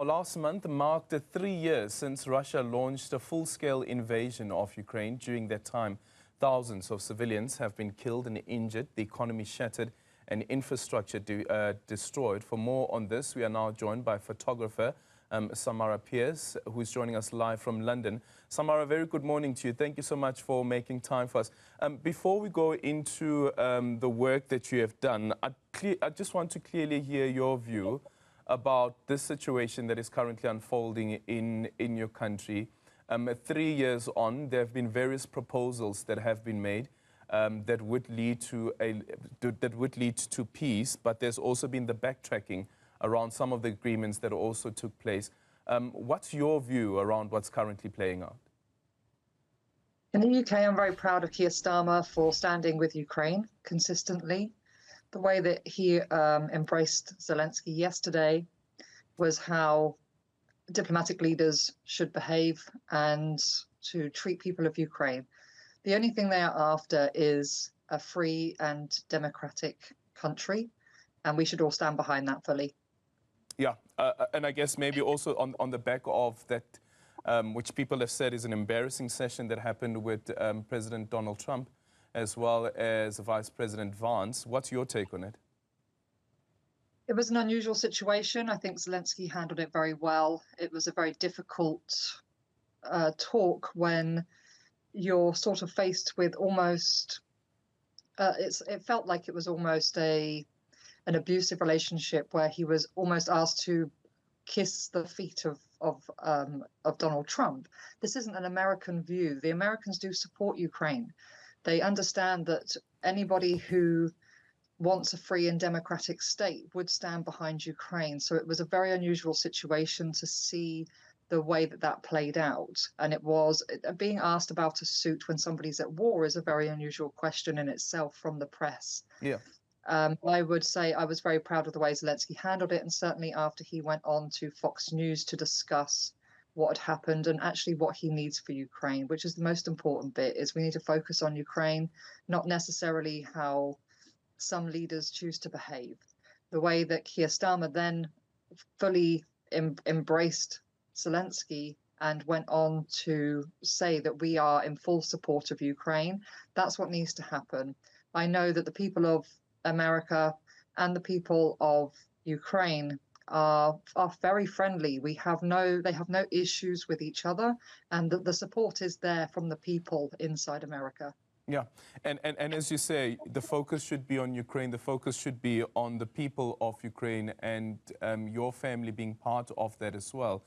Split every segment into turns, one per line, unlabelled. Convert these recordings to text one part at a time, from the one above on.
Last month marked 3 years since Russia launched a full-scale invasion of Ukraine. During that time, thousands of civilians have been killed and injured, the economy shattered, and infrastructure destroyed. For more on this, we are now joined by photographer Samara Pearce, who's joining us live from London. Samara, very good morning to you. Thank you so much for making time for us. Before we go into the work that you have done, I just want to clearly hear your view about this situation that is currently unfolding in your country. 3 years on, there have been various proposals that have been made that would lead to peace, but there's also been the backtracking around some of the agreements that also took place. What's your view around what's currently playing out?
In the UK, I'm very proud of Keir Starmer for standing with Ukraine consistently. The way that he embraced Zelensky yesterday was how diplomatic leaders should behave and to treat people of Ukraine. The only thing they are after is a free and democratic country, and we should all stand behind that fully.
Yeah, and I guess maybe also on the back of that, which people have said is an embarrassing session that happened with President Donald Trump, as well as Vice President Vance. What's your take on it?
It was an unusual situation. I think Zelensky handled it very well. It was a very difficult talk when you're sort of faced with almost, it felt like it was almost an abusive relationship where he was almost asked to kiss the feet of Donald Trump. This isn't an American view. The Americans do support Ukraine. They understand that anybody who wants a free and democratic state would stand behind Ukraine. So it was a very unusual situation to see the way that played out. And it was being asked about a suit when somebody's at war is a very unusual question in itself from the press.
Yeah.
I would say I was very proud of the way Zelensky handled it, and certainly after he went on to Fox News to discuss what had happened and actually what he needs for Ukraine, which is the most important bit, is we need to focus on Ukraine, not necessarily how some leaders choose to behave. The way that Keir Starmer then fully embraced Zelensky and went on to say that we are in full support of Ukraine, that's what needs to happen. I know that the people of America and the people of Ukraine are very friendly. They have no issues with each other, and the support is there from the people inside America.
Yeah, and as you say, the focus should be on Ukraine. The focus should be on the people of Ukraine, and your family being part of that as well.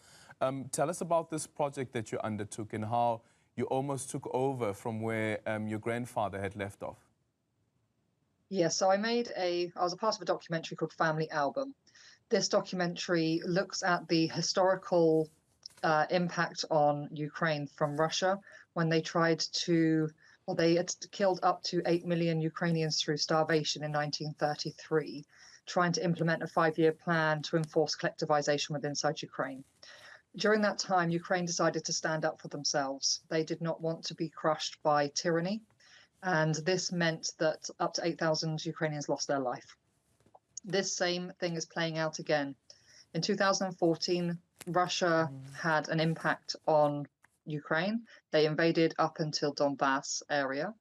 Tell us about this project that you undertook and how you almost took over from where your grandfather had left off.
Yeah, so I was a part of a documentary called Family Album. This documentary looks at the historical impact on Ukraine from Russia when they tried to, well, they had killed up to 8 million Ukrainians through starvation in 1933, trying to implement a 5-year plan to enforce collectivization within inside Ukraine. During that time, Ukraine decided to stand up for themselves. They did not want to be crushed by tyranny. And this meant that up to 8,000 Ukrainians lost their life. This same thing is playing out again. In 2014, Russia had an impact on Ukraine. They invaded up until Donbass area.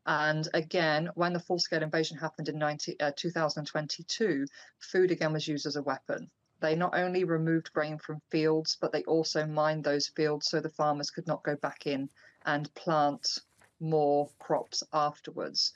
And again, when the full-scale invasion happened in 2022, food again was used as a weapon. They not only removed grain from fields, but they also mined those fields so the farmers could not go back in and plant more crops afterwards.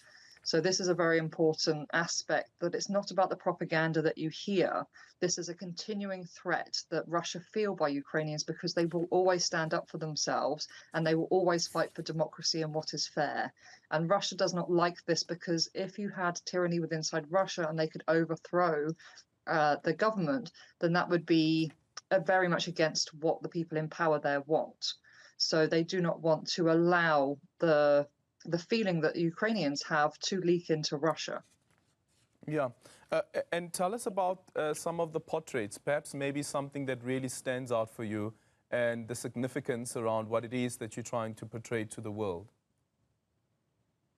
So this is a very important aspect, that it's not about the propaganda that you hear. This is a continuing threat that Russia feel by Ukrainians, because they will always stand up for themselves and they will always fight for democracy and what is fair. And Russia does not like this, because if you had tyranny within inside Russia and they could overthrow the government, then that would be very much against what the people in power there want. So they do not want to allow the feeling that Ukrainians have to leak into Russia.
Yeah, and tell us about some of the portraits, perhaps maybe something that really stands out for you and the significance around what it is that you're trying to portray to the world.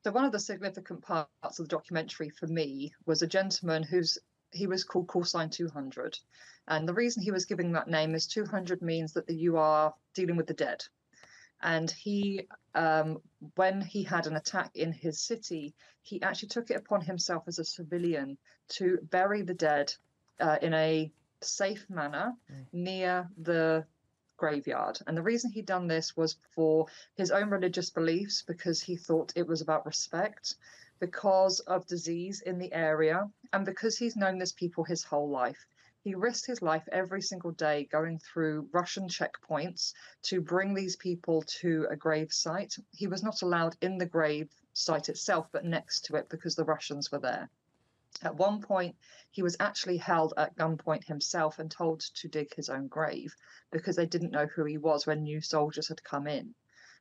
So one of the significant parts of the documentary for me was a gentleman he was called call sign 200. And the reason he was giving that name is 200 means that you are dealing with the dead. And he, when he had an attack in his city, he actually took it upon himself as a civilian to bury the dead in a safe manner near the graveyard. And the reason he'd done this was for his own religious beliefs, because he thought it was about respect, because of disease in the area, and because he's known this people his whole life. He risked his life every single day going through Russian checkpoints to bring these people to a grave site. He was not allowed in the grave site itself, but next to it, because the Russians were there. At one point, he was actually held at gunpoint himself and told to dig his own grave because they didn't know who he was when new soldiers had come in.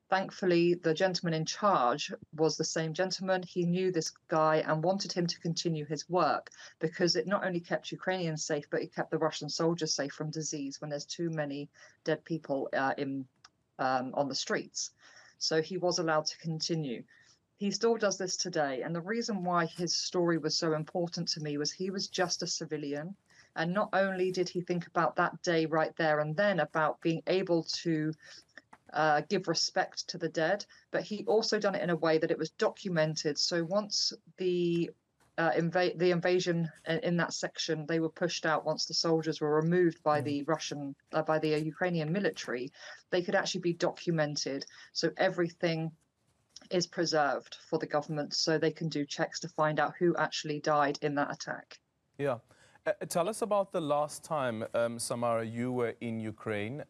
Thankfully, the gentleman in charge was the same gentleman. He knew this guy and wanted him to continue his work because it not only kept Ukrainians safe, but it kept the Russian soldiers safe from disease when there's too many dead people on the streets. So he was allowed to continue. He still does this today. And the reason why his story was so important to me was he was just a civilian. And not only did he think about that day right there and then about being able to give respect to the dead, but he also done it in a way that it was documented. So once the invasion in that section, they were pushed out once the soldiers were removed by the Ukrainian military, they could actually be documented. So everything is preserved for the government so they can do checks to find out who actually died in that attack.
Yeah. Tell us about the last time, Samara, you were in Ukraine.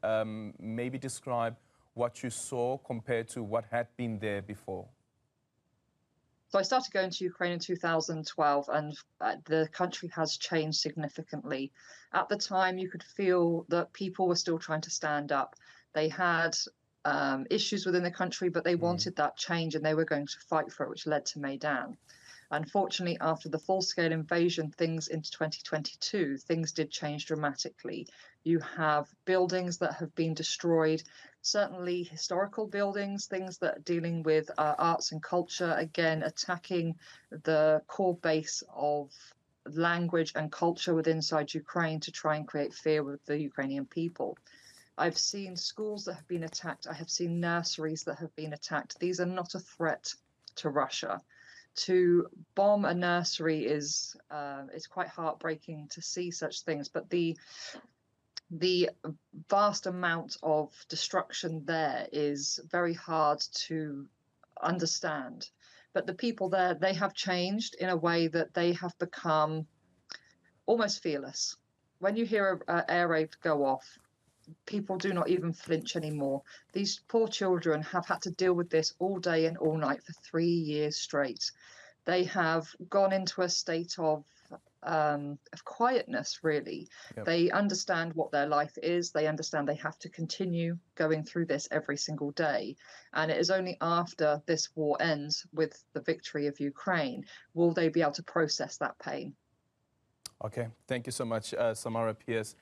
Maybe describe what you saw compared to what had been there before.
So I started going to Ukraine in 2012, and the country has changed significantly. At the time, you could feel that people were still trying to stand up. They had issues within the country, but they wanted that change and they were going to fight for it, which led to Maidan. Unfortunately, after the full-scale invasion, things into 2022, things did change dramatically. You have buildings that have been destroyed, certainly historical buildings, things that are dealing with arts and culture, again, attacking the core base of language and culture within inside Ukraine to try and create fear with the Ukrainian people. I've seen schools that have been attacked. I have seen nurseries that have been attacked. These are not a threat to Russia. To bomb a nursery is it's quite heartbreaking to see such things, but the vast amount of destruction there is very hard to understand. But the people there, they have changed in a way that they have become almost fearless. When you hear an air raid go off, people do not even flinch anymore. These poor children have had to deal with this all day and all night for 3 years straight. They have gone into a state of quietness, really. Yep. They understand what their life is. They understand they have to continue going through this every single day. And it is only after this war ends with the victory of Ukraine will they be able to process that pain.
Okay, thank you so much, Samara Pearce.